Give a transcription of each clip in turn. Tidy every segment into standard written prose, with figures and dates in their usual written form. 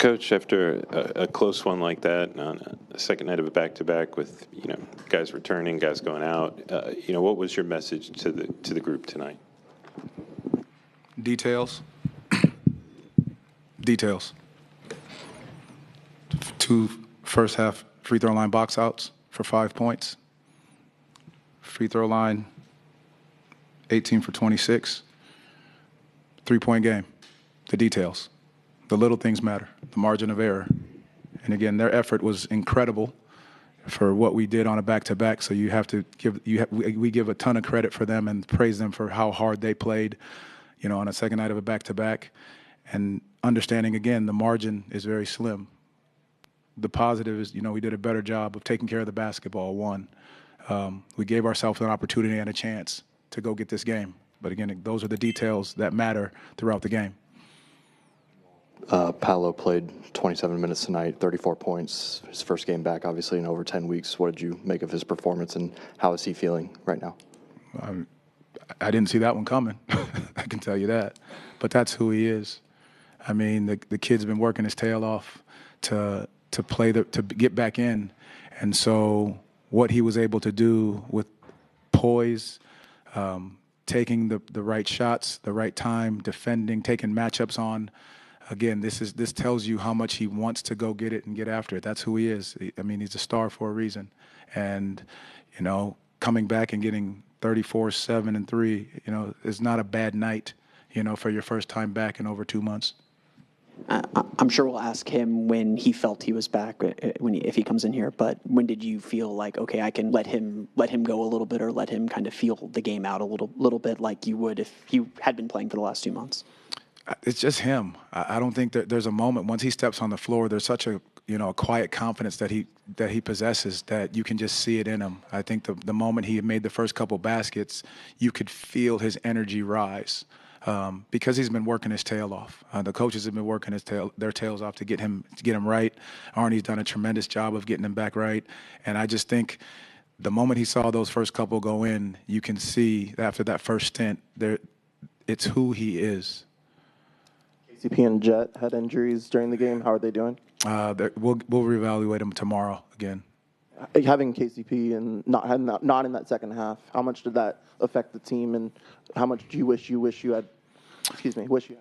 Coach, after a close one like that, on a second night of a back-to-back with guys returning, guys going out, what was your message to the group tonight? Details. Details. 2 first half free throw line box outs for 5 points. Free throw line 18 for 26. 3-point game. The details. The little things matter. The margin of error. And again, their effort was incredible for what we did on a back-to-back. So you have to we give a ton of credit for them and praise them for how hard they played, on a second night of a back-to-back. And understanding, again, the margin is very slim. The positive is, we did a better job of taking care of the basketball, one. We gave ourselves an opportunity and a chance to go get this game. But again, those are the details that matter throughout the game. Paolo played 27 minutes tonight, 34 points, his first game back, obviously, in over 10 weeks. What did you make of his performance, and how is he feeling right now? I didn't see that one coming. I can tell you that. But that's who he is. I mean, the kid's been working his tail off to get back in. And so what he was able to do with poise, taking the right shots, the right time, defending, taking matchups on. Again, this tells you how much he wants to go get it and get after it. That's who he is. I mean, he's a star for a reason. And, coming back and getting 34, 7, and 3, is not a bad night, for your first time back in over 2 months. I'm sure we'll ask him when he felt he was back, if he comes in here. But when did you feel like, okay, I can let him go a little bit, or let him kind of feel the game out a little bit like you would if you had been playing for the last 2 months? It's just him. I don't think that there's a moment once he steps on the floor. There's such a quiet confidence that he possesses that you can just see it in him. I think the moment he made the first couple baskets, you could feel his energy rise. Because he's been working his tail off. The coaches have been working their tails off to get him right. Arnie's done a tremendous job of getting him back right. And I just think the moment he saw those first couple go in, you can see after that first stint, it's who he is. KCP and Jet had injuries during the game. How are they doing? We'll reevaluate them tomorrow again. Having KCP and not in that second half, how much did that affect the team, and how much do you wish you had? Wish you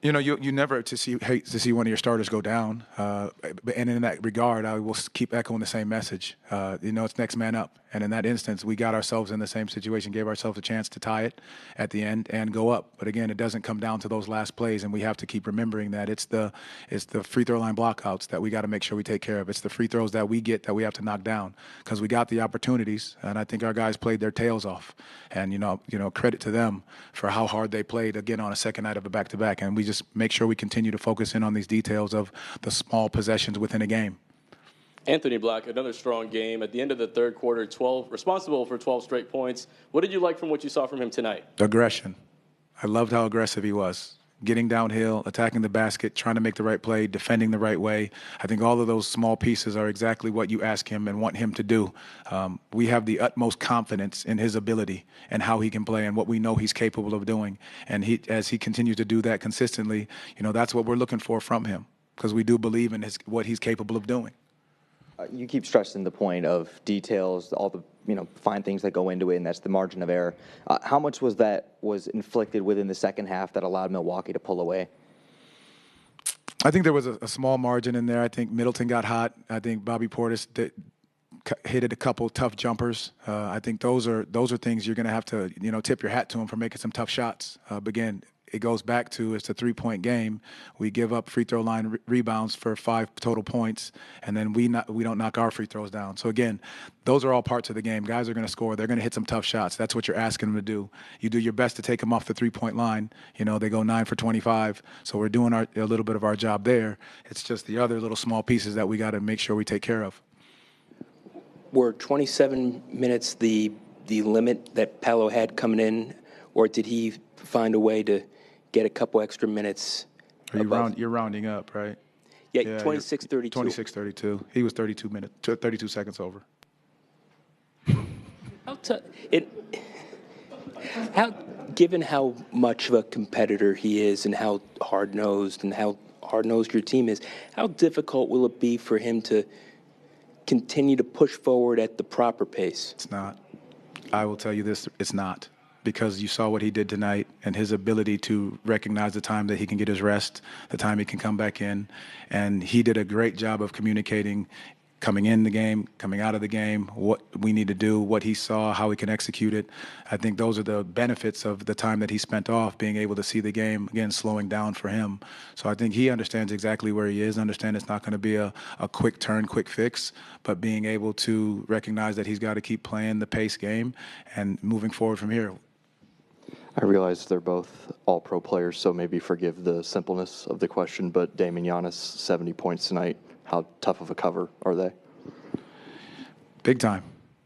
had. You never hate to see one of your starters go down, and in that regard, I will keep echoing the same message. It's next man up, and in that instance, we got ourselves in the same situation, gave ourselves a chance to tie it at the end and go up. But again, it doesn't come down to those last plays, and we have to keep remembering that it's the free throw line blockouts that we got to make sure we take care of. It's the free throws that we get that we have to knock down, because we got the opportunities, and I think our guys played their tails off. And credit to them for how hard they played again on a second night of a back-to-back, and we just make sure we continue to focus in on these details of the small possessions within a game. Anthony Black, another strong game. At the end of the third quarter, responsible for 12 straight points. What did you like from what you saw from him tonight? Aggression. I loved how aggressive he was. Getting downhill, attacking the basket, trying to make the right play, defending the right way. I think all of those small pieces are exactly what you ask him and want him to do. We have the utmost confidence in his ability and how he can play and what we know he's capable of doing. And as he continues to do that consistently, that's what we're looking for from him, because we do believe in what he's capable of doing. You keep stressing the point of details, all the fine things that go into it, and that's the margin of error. How much was inflicted within the second half that allowed Milwaukee to pull away? I think there was a small margin in there. I think Middleton got hot. I think Bobby Portis hit a couple tough jumpers. I think those are things you're going to have to tip your hat to him for making some tough shots. But again, it goes back to it's a 3-point game. We give up free throw line rebounds for 5 total points, and then we don't knock our free throws down. So again, those are all parts of the game. Guys are going to score. They're going to hit some tough shots. That's what you're asking them to do. You do your best to take them off the 3-point line. They go 9 for 25. So we're doing a little bit of our job there. It's just the other little small pieces that we got to make sure we take care of. Were 27 minutes the limit that Paolo had coming in, or did he find a way to get a couple extra minutes? You're rounding up, right? Yeah, 26-32. 26-32. He was 32 seconds over. Given how much of a competitor he is and how hard-nosed and how hard-nosed your team is, how difficult will it be for him to continue to push forward at the proper pace? It's not. I will tell you this, it's not. Because you saw what he did tonight and his ability to recognize the time that he can get his rest, the time he can come back in. And he did a great job of communicating coming in the game, coming out of the game, what we need to do, what he saw, how we can execute it. I think those are the benefits of the time that he spent off, being able to see the game, again, slowing down for him. So I think he understands exactly where he is, understand it's not going to be a quick turn, quick fix, but being able to recognize that he's got to keep playing the pace game and moving forward from here. I realize they're both all-pro players, so maybe forgive the simpleness of the question, but Dame and Giannis, 70 points tonight. How tough of a cover are they? Big time.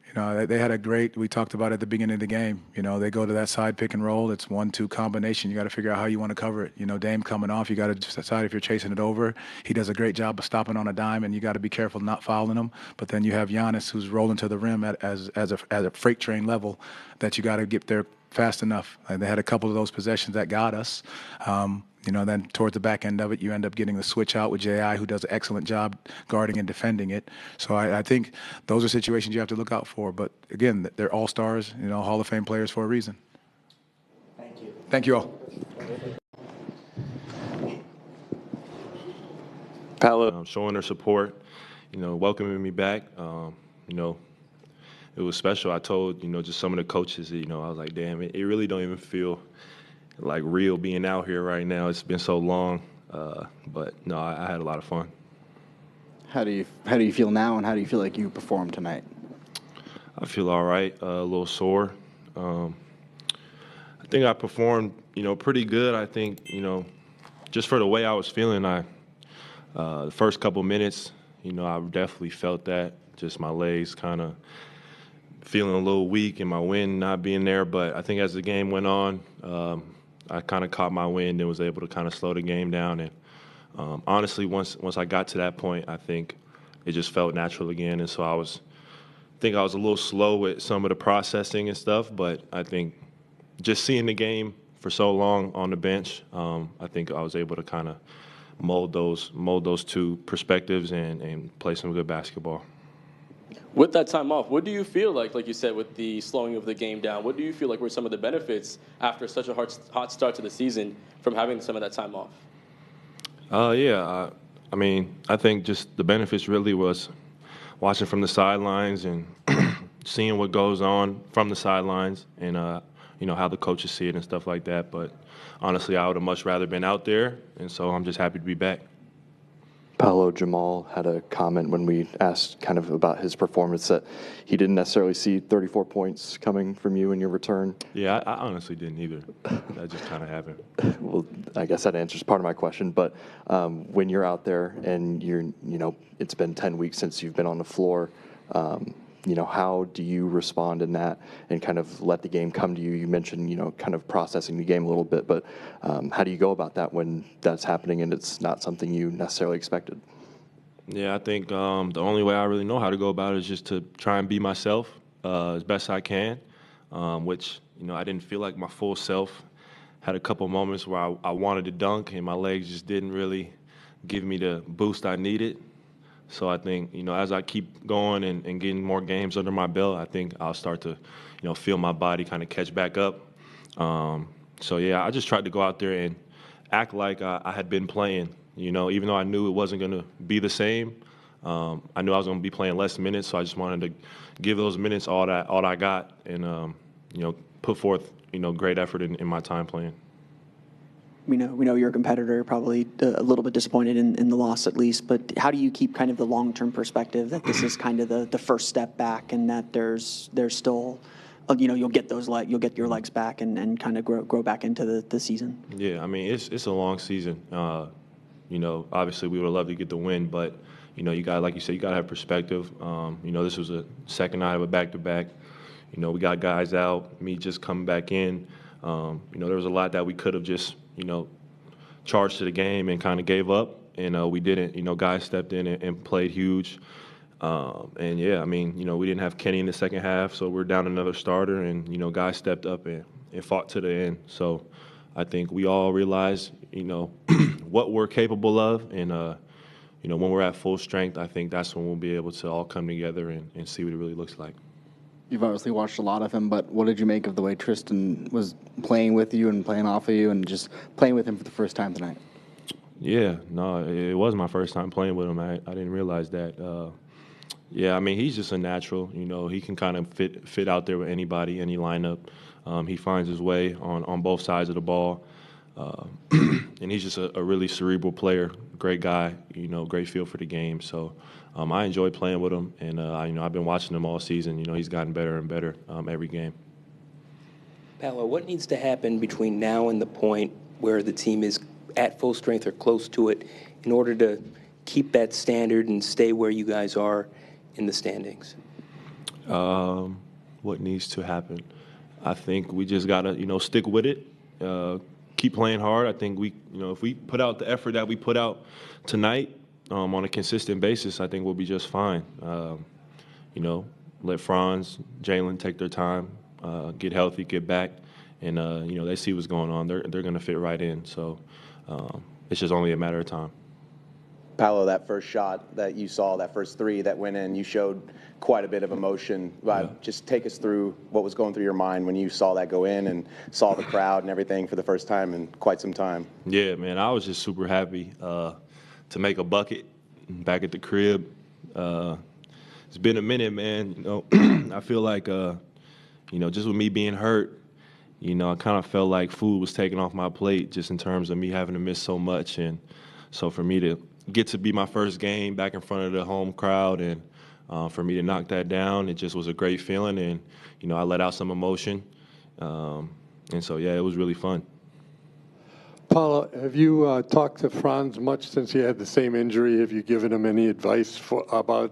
You know, they had a great, we talked about at the beginning of the game, you know, they go to that side pick and roll. It's 1-2 combination. You got to figure out how you want to cover it. You know, Dame coming off, you got to decide if you're chasing it over. He does a great job of stopping on a dime, and you got to be careful not fouling him. But then you have Giannis who's rolling to the rim at a freight train level that you got to get there fast enough. They had a couple of those possessions that got us. You know, then towards the back end of it, you end up getting the switch out with J.I., who does an excellent job guarding and defending it. So I think those are situations you have to look out for. But, again, they're all-stars, you know, Hall of Fame players for a reason. Thank you. Thank you all. Paolo, showing their support, you know, welcoming me back. You know, it was special. I told, you know, just some of the coaches, you know, I was like, damn, it really don't even feel like real being out here right now. It's been so long, but no, I had a lot of fun. How do you feel now, and how do you feel like you performed tonight? I feel all right, a little sore. I think I performed, you know, pretty good. I think, you know, just for the way I was feeling, the first couple minutes, you know, I definitely felt that, just my legs kind of feeling a little weak and my wind not being there. But I think as the game went on, I kind of caught my wind and was able to kind of slow the game down. And honestly, once I got to that point, I think it just felt natural again. And so I think I was a little slow with some of the processing and stuff. But I think just seeing the game for so long on the bench, I think I was able to kind of mold those two perspectives and play some good basketball. With that time off, what do you feel like you said, with the slowing of the game down, what do you feel like were some of the benefits after such a hot start to the season from having some of that time off? I mean, I think just the benefits really was watching from the sidelines and seeing what goes on from the sidelines and, you know, how the coaches see it and stuff like that. But honestly, I would have much rather been out there, and so I'm just happy to be back. Paolo, Jamahl had a comment when we asked kind of about his performance that he didn't necessarily see 34 points coming from you in your return. Yeah, I honestly didn't either. That just kind of happened. Well, I guess that answers part of my question. But when you're out there and you know, it's been 10 weeks since you've been on the floor, you know, how do you respond in that and kind of let the game come to you? You mentioned, you know, kind of processing the game a little bit, but how do you go about that when that's happening and it's not something you necessarily expected? Yeah, I think the only way I really know how to go about it is just to try and be myself as best I can, which, you know, I didn't feel like my full self. Had a couple moments where I wanted to dunk and my legs just didn't really give me the boost I needed. So I think, you know, as I keep going and getting more games under my belt, I think I'll start to, you know, feel my body kind of catch back up. So, yeah, I just tried to go out there and act like I had been playing, you know, even though I knew it wasn't going to be the same. I knew I was going to be playing less minutes, so I just wanted to give those minutes all I got and, you know, put forth, you know, great effort in my time playing. We know you're a competitor, probably a little bit disappointed in the loss at least, but how do you keep kind of the long-term perspective that this is kind of the first step back and that there's still, you know, you'll get your legs back and kind of grow back into the season? Yeah, I mean, it's a long season. You know, obviously we would love to get the win, but, you know, you got, like you said, you got to have perspective. You know, this was a second night of a back-to-back. You know, we got guys out, me just coming back in. You know, there was a lot that we could have just, you know, charged to the game and kind of gave up, and we didn't. You know, guys stepped in and played huge. And, yeah, I mean, you know, we didn't have Kenny in the second half, so we're down another starter, and, you know, guys stepped up and fought to the end. So, I think we all realize, what we're capable of. And, when we're at full strength, I think that's when we'll be able to all come together and see what it really looks like. You've obviously watched a lot of him, but what did you make of the way Tristan was playing with you and playing off of you and just playing with him for the first time tonight? Yeah, no, it was my first time playing with him. I didn't realize that. Yeah, I mean, he's just a natural. He can kind of fit out there with anybody, any lineup. He finds his way on both sides of the ball. And he's just a really cerebral player, great guy, great feel for the game. So I enjoy playing with him, and I've been watching him all season. He's gotten better and better every game. Paolo, what needs to happen between now and the point where the team is at full strength or close to it in order to keep that standard and stay where you guys are in the standings? What needs to happen? I think we just gotta, stick with it. Keep playing hard. I think if we put out the effort that we put out tonight on a consistent basis, I think we'll be just fine. Let Franz, Jalen take their time, get healthy, get back, and they see what's going on. They're going to fit right in. So it's just only a matter of time. Paolo, that first shot that you saw, that first three that went in, you showed quite a bit of emotion. Just take us through what was going through your mind when you saw that go in and saw the crowd and everything for the first time in quite some time. Yeah, man, I was just super happy to make a bucket back at the crib. It's been a minute, man. I feel like, just with me being hurt, I kind of felt like food was taken off my plate just in terms of me having to miss so much. And so for me to get to be my first game back in front of the home crowd and for me to knock that down, it just was a great feeling. And, I let out some emotion. And so, yeah, it was really fun. Paolo, have you talked to Franz much since he had the same injury? Have you given him any advice about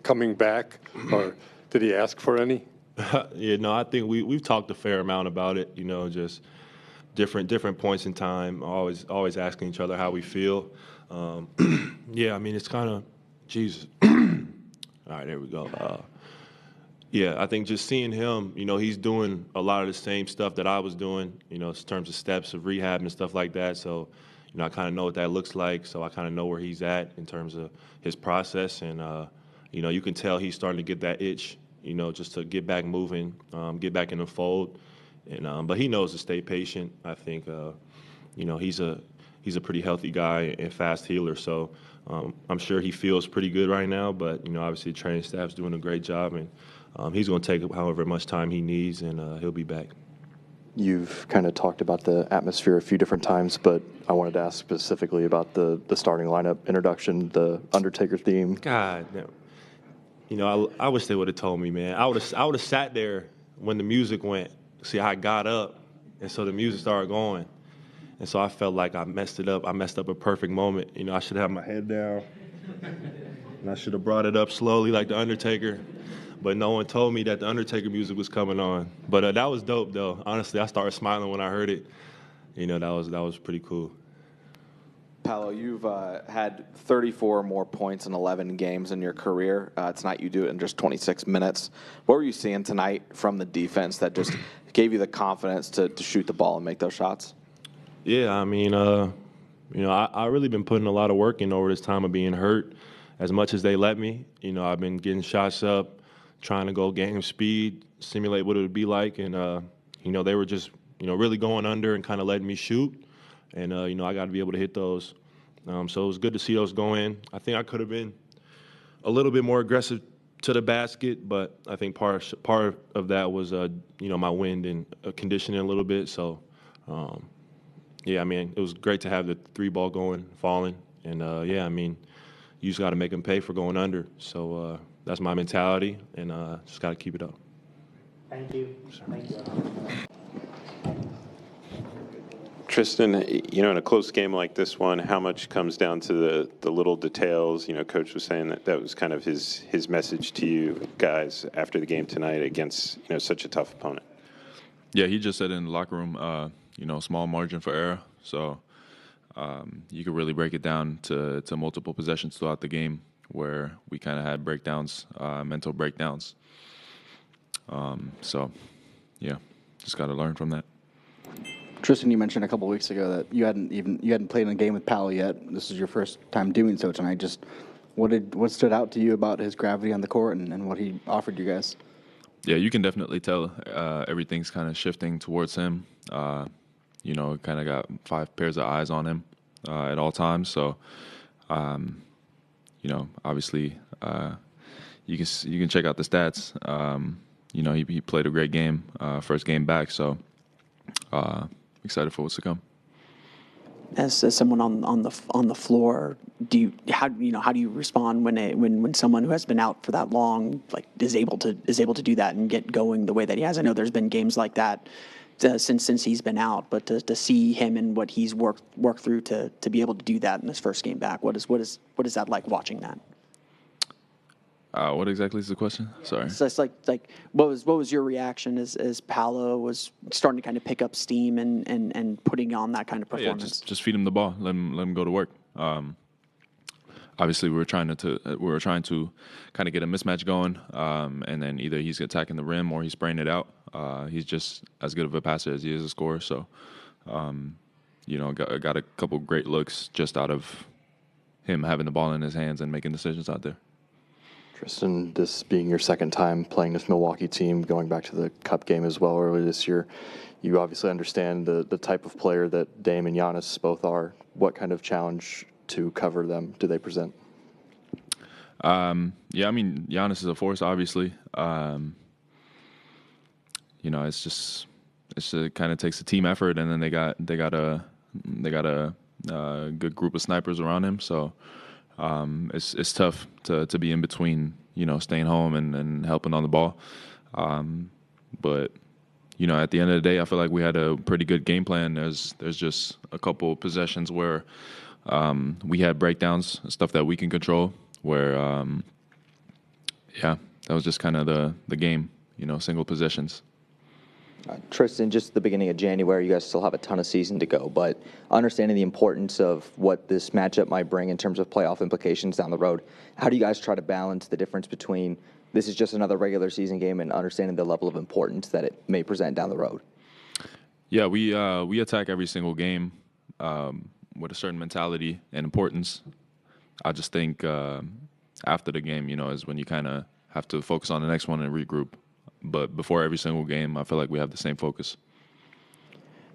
coming back, or did he ask for any? Yeah, no, I think we've talked a fair amount about it, just different points in time, always asking each other how we feel. Yeah, I mean, it's kind of, Jesus. All right, there we go. Yeah, I think just seeing him, he's doing a lot of the same stuff that I was doing, in terms of steps of rehab and stuff like that. So, I kind of know what that looks like. So I kind of know where he's at in terms of his process. And, you can tell he's starting to get that itch, just to get back moving, get back in the fold. And but he knows to stay patient. I think, he's a pretty healthy guy and fast healer. So I'm sure he feels pretty good right now. But, obviously the training staff's doing a great job. And he's going to take however much time he needs, and he'll be back. You've kind of talked about the atmosphere a few different times, but I wanted to ask specifically about the starting lineup introduction, the Undertaker theme. God, I wish they would have told me, man. I would have sat there when the music went. See, I got up, and so the music started going, and so I felt like I messed it up. I messed up a perfect moment. I should have my head down, and I should have brought it up slowly like the Undertaker. But no one told me that the Undertaker music was coming on. But that was dope, though. Honestly, I started smiling when I heard it. That was pretty cool. Paolo, you've had 34 more points in 11 games in your career. Tonight you do it in just 26 minutes. What were you seeing tonight from the defense that just gave you the confidence to shoot the ball and make those shots? Yeah, I mean, I really been putting a lot of work in over this time of being hurt. As much as they let me, I've been getting shots up, trying to go game speed, simulate what it would be like. And, they were just, really going under and kind of letting me shoot. And, I got to be able to hit those. So it was good to see those go in. I think I could have been a little bit more aggressive to the basket, but I think part of that was, my wind and conditioning a little bit. So, yeah, I mean, it was great to have the three ball going, falling. And, yeah, I mean, you just got to make them pay for going under. So that's my mentality, and just got to keep it up. Thank you. Thank you. Tristan, in a close game like this one, how much comes down to the little details? Coach was saying that was kind of his message to you guys after the game tonight against, such a tough opponent. Yeah, he just said in the locker room, small margin for error. So you could really break it down to multiple possessions throughout the game where we kind of had breakdowns, mental breakdowns. So, yeah, just got to learn from that. Tristan, you mentioned a couple weeks ago that you hadn't played in a game with Paolo yet. This is your first time doing so tonight. Just what stood out to you about his gravity on the court and what he offered you guys? Yeah, you can definitely tell everything's kind of shifting towards him. You know, kind of got 5 pairs of eyes on him at all times. So, you know, obviously, you can check out the stats. You know, he played a great game, first game back. So, excited for what's to come. As someone on the floor, how do you respond when someone who has been out for that long is able to do that and get going the way that he has? I know there's been games like that since he's been out, but to see him and what he's worked through to be able to do that in his first game back, what is that like watching that? What exactly is the question? Sorry. So it's like what was your reaction as Paolo was starting to kind of pick up steam and putting on that kind of performance? Yeah, just feed him the ball, let him go to work. Obviously, we were trying to kind of get a mismatch going, and then either he's attacking the rim or he's spraying it out. He's just as good of a passer as he is a scorer. So, you know, got a couple great looks just out of him having the ball in his hands and making decisions out there. Tristan, this being your second time playing this Milwaukee team, going back to the Cup game as well earlier this year, you obviously understand the type of player that Dame and Giannis both are. What kind of challenge to cover them do they present? Yeah, I mean, Giannis is a force, obviously. You know, it kind of takes a team effort, and then they got a good group of snipers around him. So it's tough to be in between, you know, staying home and helping on the ball. But you know, at the end of the day, I feel like we had a pretty good game plan. There's just a couple possessions where we had breakdowns, stuff that we can control. Where yeah, that was just kind of the game, you know, single possessions. Tristan, just the beginning of January, you guys still have a ton of season to go, but understanding the importance of what this matchup might bring in terms of playoff implications down the road, how do you guys try to balance the difference between this is just another regular season game and understanding the level of importance that it may present down the road? Yeah, we attack every single game with a certain mentality and importance. I just think after the game, you know, is when you kind of have to focus on the next one and regroup. But before every single game, I feel like we have the same focus.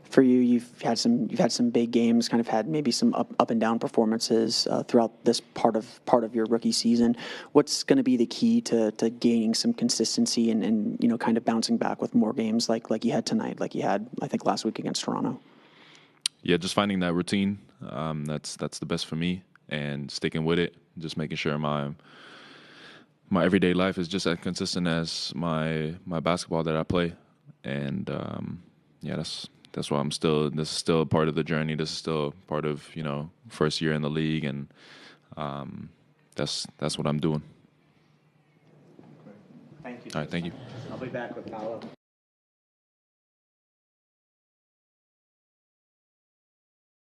For you, you've had some big games, kind of had maybe some up and down performances throughout this part of your rookie season. What's going to be the key to gaining some consistency and you know, kind of bouncing back with more games like you had tonight, like you had I think last week against Toronto? Yeah, just finding that routine. That's the best for me, and sticking with it. Just making sure my everyday life is just as consistent as my basketball that I play, and yeah, that's why this is still a part of the journey. This is still part of, you know, first year in the league, and that's what I'm doing. Thank you. All right, thank you. I'll be back with Paolo.